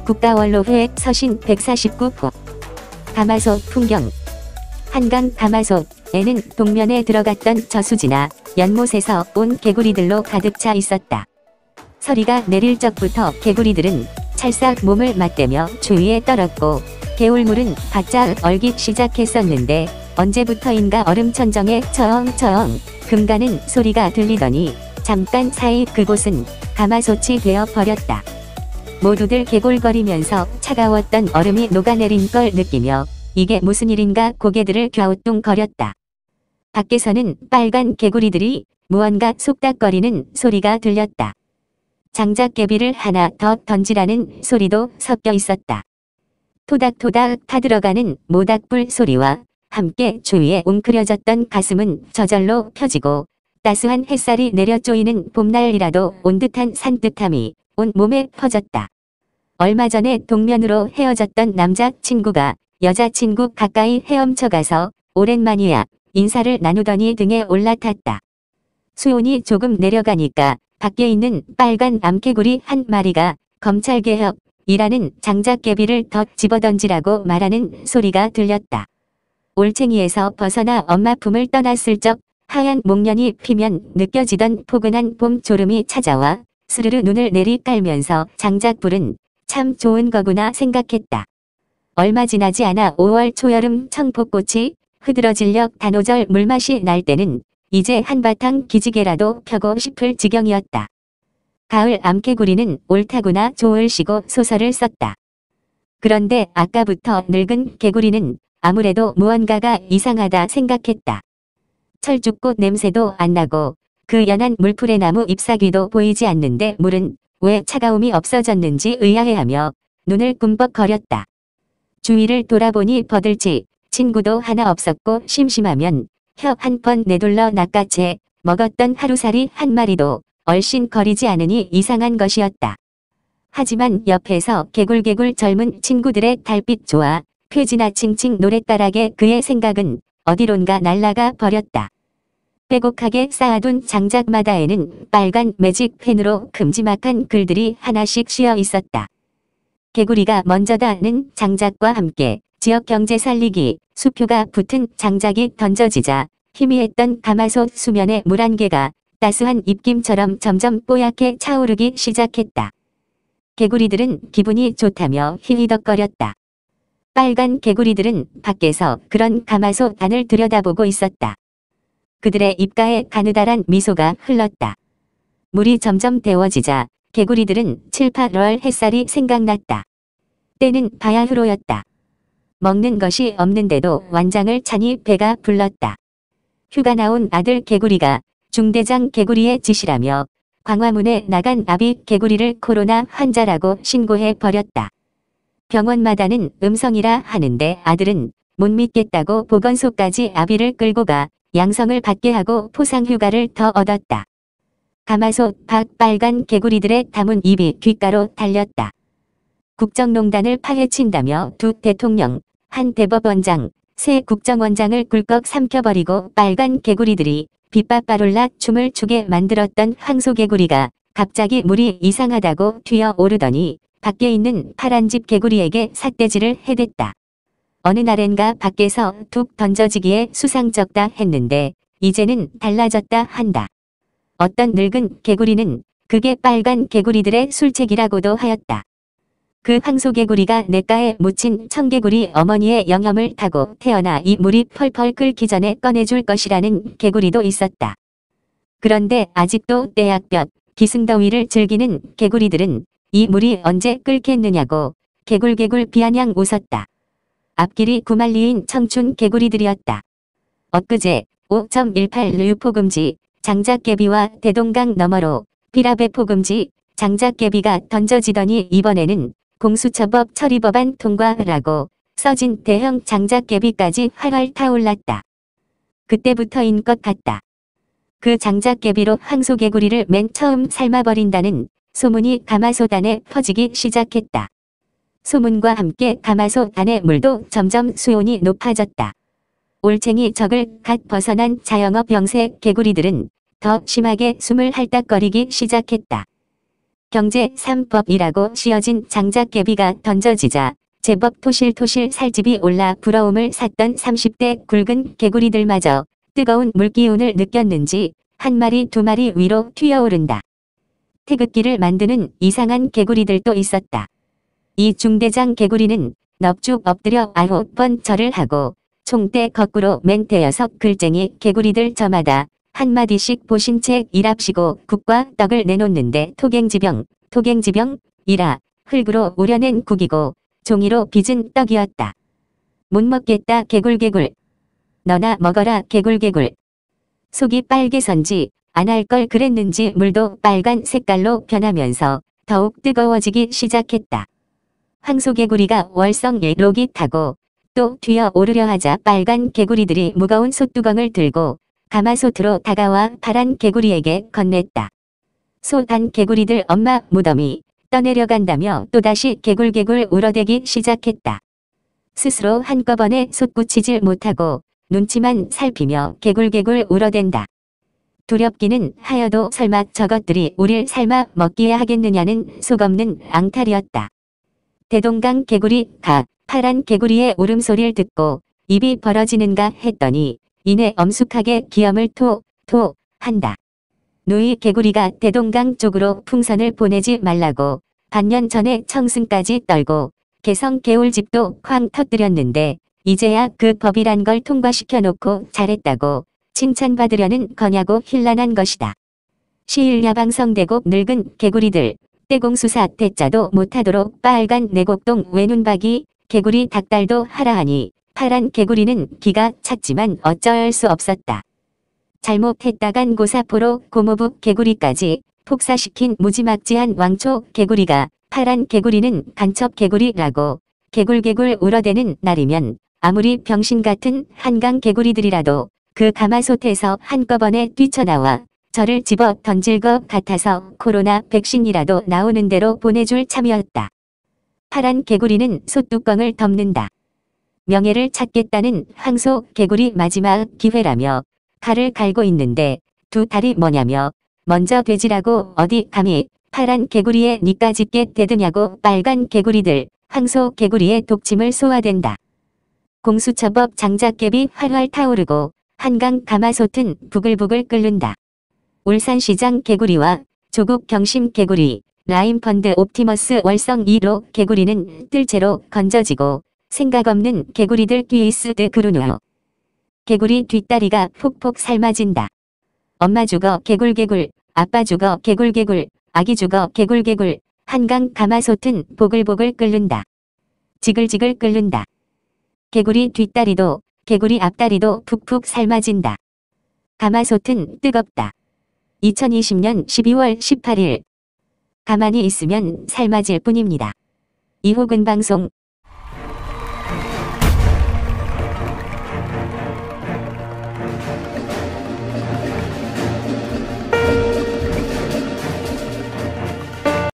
국가원로회 서신 149호 가마솥 풍경. 한강 가마솥에는 동면에 들어갔던 저수지나 연못에서 온 개구리들로 가득 차 있었다. 서리가 내릴 적부터 개구리들은 찰싹 몸을 맞대며 주위에 떨었고 개울물은 바짝 얼기 시작했었는데 언제부터인가 얼음천정에 처엉처엉 금가는 소리가 들리더니 잠깐 사이 그곳은 가마솥이 되어 버렸다. 모두들 개골거리면서 차가웠던 얼음이 녹아내린 걸 느끼며 이게 무슨 일인가 고개들을 갸우뚱거렸다. 밖에서는 빨간 개구리들이 무언가 속닥거리는 소리가 들렸다. 장작개비를 하나 더 던지라는 소리도 섞여 있었다. 토닥토닥 타들어가는 모닥불 소리와 함께 주위에 웅크려졌던 가슴은 저절로 펴지고 따스한 햇살이 내려 쪼이는 봄날이라도 온 듯한 산뜻함이 온 몸에 퍼졌다. 얼마 전에 동면으로 헤어졌던 남자친구가 여자친구 가까이 헤엄쳐가서 오랜만이야 인사를 나누더니 등에 올라탔다. 수온이 조금 내려가니까 밖에 있는 빨간 암개구리 한 마리가 검찰개혁이라는 장작개비를 더 집어던지라고 말하는 소리가 들렸다. 올챙이에서 벗어나 엄마 품을 떠났을 적 하얀 목련이 피면 느껴지던 포근한 봄 졸음이 찾아와 스르르 눈을 내리깔면서 장작불은 참 좋은 거구나 생각했다. 얼마 지나지 않아 5월 초여름 청포꽃이 흐드러질녘 단오절 물맛이 날 때는 이제 한바탕 기지개라도 펴고 싶을 지경이었다. 가을 암개구리는 옳다구나 좋을시고 소설을 썼다. 그런데 아까부터 늙은 개구리는 아무래도 무언가가 이상하다 생각했다. 철쭉꽃 냄새도 안 나고 그 연한 물풀의 나무 잎사귀도 보이지 않는데 물은 왜 차가움이 없어졌는지 의아해하며 눈을 꿈벅거렸다. 주위를 돌아보니 버들지 친구도 하나 없었고 심심하면 혀 한 번 내둘러 낚아채 먹었던 하루살이 한 마리도 얼씬거리지 않으니 이상한 것이었다. 하지만 옆에서 개굴개굴 젊은 친구들의 달빛 조화 쾌지나 칭칭 노랫가락에 그의 생각은 어디론가 날아가 버렸다. 빼곡하게 쌓아둔 장작마다에는 빨간 매직 펜으로 큼지막한 글들이 하나씩 씌어 있었다. 개구리가 먼저다는 장작과 함께 지역 경제 살리기 수표가 붙은 장작이 던져지자 희미했던 가마솥 수면의 물 한 개가 따스한 입김처럼 점점 뽀얗게 차오르기 시작했다. 개구리들은 기분이 좋다며 휘휘덕거렸다. 빨간 개구리들은 밖에서 그런 가마솥 안을 들여다보고 있었다. 그들의 입가에 가느다란 미소가 흘렀다. 물이 점점 데워지자 개구리들은 7, 8월 햇살이 생각났다. 때는 바야흐로였다. 먹는 것이 없는데도 완장을 차니 배가 불렀다. 휴가 나온 아들 개구리가 중대장 개구리의 짓이라며 광화문에 나간 아비 개구리를 코로나 환자라고 신고해 버렸다. 병원마다는 음성이라 하는데 아들은 못 믿겠다고 보건소까지 아비를 끌고 가 양성을 받게 하고 포상휴가를 더 얻었다. 가마솥 밖 빨간 개구리들의 담은 입이 귓가로 달렸다. 국정농단을 파헤친다며 두 대통령, 한 대법원장, 새 국정원장을 꿀꺽 삼켜버리고 빨간 개구리들이 빗밥바롤라 춤을 추게 만들었던 황소개구리가 갑자기 물이 이상하다고 튀어오르더니 밖에 있는 파란집 개구리에게 삿대질을 해댔다. 어느 날엔가 밖에서 툭 던져지기에 수상쩍다 했는데 이제는 달라졌다 한다. 어떤 늙은 개구리는 그게 빨간 개구리들의 술책이라고도 하였다. 그 황소개구리가 냇가에 묻힌 청개구리 어머니의 영염을 타고 태어나 이 물이 펄펄 끓기 전에 꺼내줄 것이라는 개구리도 있었다. 그런데 아직도 떼약볕, 기승더위를 즐기는 개구리들은 이 물이 언제 끓겠느냐고 개굴개굴 비아냥 웃었다. 앞길이 구말리인 청춘 개구리들이었다. 엊그제 5.18 류포금지 장작개비와 대동강 너머로 피라베 포금지 장작개비가 던져지더니 이번에는 공수처법 처리법안 통과라고 써진 대형 장작개비까지 활활 타올랐다. 그때부터인 것 같다. 그 장작개비로 황소개구리를 맨 처음 삶아버린다는 소문이 가마솥 안에 퍼지기 시작했다. 소문과 함께 가마솥 안의 물도 점점 수온이 높아졌다. 올챙이 적을 갓 벗어난 자영업 병세 개구리들은 더 심하게 숨을 할딱거리기 시작했다. 경제 3법이라고 씌어진 장작개비가 던져지자 제법 토실토실 살집이 올라 부러움을 샀던 30대 굵은 개구리들마저 뜨거운 물기운을 느꼈는지 한 마리 두 마리 위로 튀어오른다. 태극기를 만드는 이상한 개구리들도 있었다. 이 중대장 개구리는 넙죽 엎드려 9번 절을 하고 총대 거꾸로 맨 대여섯 글쟁이 개구리들 저마다 한마디씩 보신책 일합시고 국과 떡을 내놓는데 토갱지병이라 흙으로 우려낸 국이고 종이로 빚은 떡이었다. 못 먹겠다 개굴개굴. 너나 먹어라 개굴개굴. 속이 빨개선지 안 할 걸 그랬는지 물도 빨간 색깔로 변하면서 더욱 뜨거워지기 시작했다. 황소개구리가 월성에 록이 타고 또 뛰어 오르려 하자 빨간 개구리들이 무거운 솥뚜껑을 들고 가마솥으로 다가와 파란 개구리에게 건넸다. 솥안 개구리들 엄마 무덤이 떠내려간다며 또다시 개굴개굴 울어대기 시작했다. 스스로 한꺼번에 솟구치질 못하고 눈치만 살피며 개굴개굴 울어댄다. 두렵기는 하여도 설마 저것들이 우릴 삶아 먹기야 하겠느냐는 속없는 앙탈이었다. 대동강 개구리가 파란 개구리의 울음소리를 듣고 입이 벌어지는가 했더니 이내 엄숙하게 기염을 토 한다. 누이 개구리가 대동강 쪽으로 풍선을 보내지 말라고 반년 전에 청승까지 떨고 개성 개울집도 쾅 터뜨렸는데 이제야 그 법이란 걸 통과시켜 놓고 잘했다고 칭찬받으려는 거냐고 힐난한 것이다. 시일야방성대곡 늙은 개구리들 떼공수사 대자도 못하도록 빨간 내곡동 외눈박이 개구리 닭달도 하라 하니 파란 개구리는 기가 찼지만 어쩔 수 없었다. 잘못했다간 고사포로 고모부 개구리까지 폭사시킨 무지막지한 왕초 개구리가 파란 개구리는 간첩 개구리라고 개굴개굴 울어대는 날이면 아무리 병신 같은 한강 개구리들이라도 그 가마솥에서 한꺼번에 뛰쳐나와 저를 집어 던질 것 같아서 코로나 백신이라도 나오는 대로 보내줄 참이었다. 파란 개구리는 솥뚜껑을 덮는다. 명예를 찾겠다는 황소 개구리 마지막 기회라며 칼을 갈고 있는데 두 달이 뭐냐며 먼저 돼지라고 어디 감히 파란 개구리에 니까짓게 대드냐고 빨간 개구리들 황소 개구리의 독침을 쏘아댄다. 공수처법 장작개비 활활 타오르고 한강 가마솥은 부글부글 끓는다. 울산시장 개구리와 조국 경심 개구리, 라임펀드 옵티머스 월성 2로 개구리는 뜰채로 건져지고 생각 없는 개구리들 뒤이스드 그루누. 개구리 뒷다리가 폭폭 삶아진다. 엄마 죽어 개굴개굴, 아빠 죽어 개굴개굴, 아기 죽어 개굴개굴, 한강 가마솥은 보글보글 끓는다. 지글지글 끓는다. 개구리 뒷다리도 개구리 앞다리도 푹푹 삶아진다. 가마솥은 뜨겁다. 2020년 12월 18일. 가만히 있으면 삶아질 뿐입니다. 이호근 방송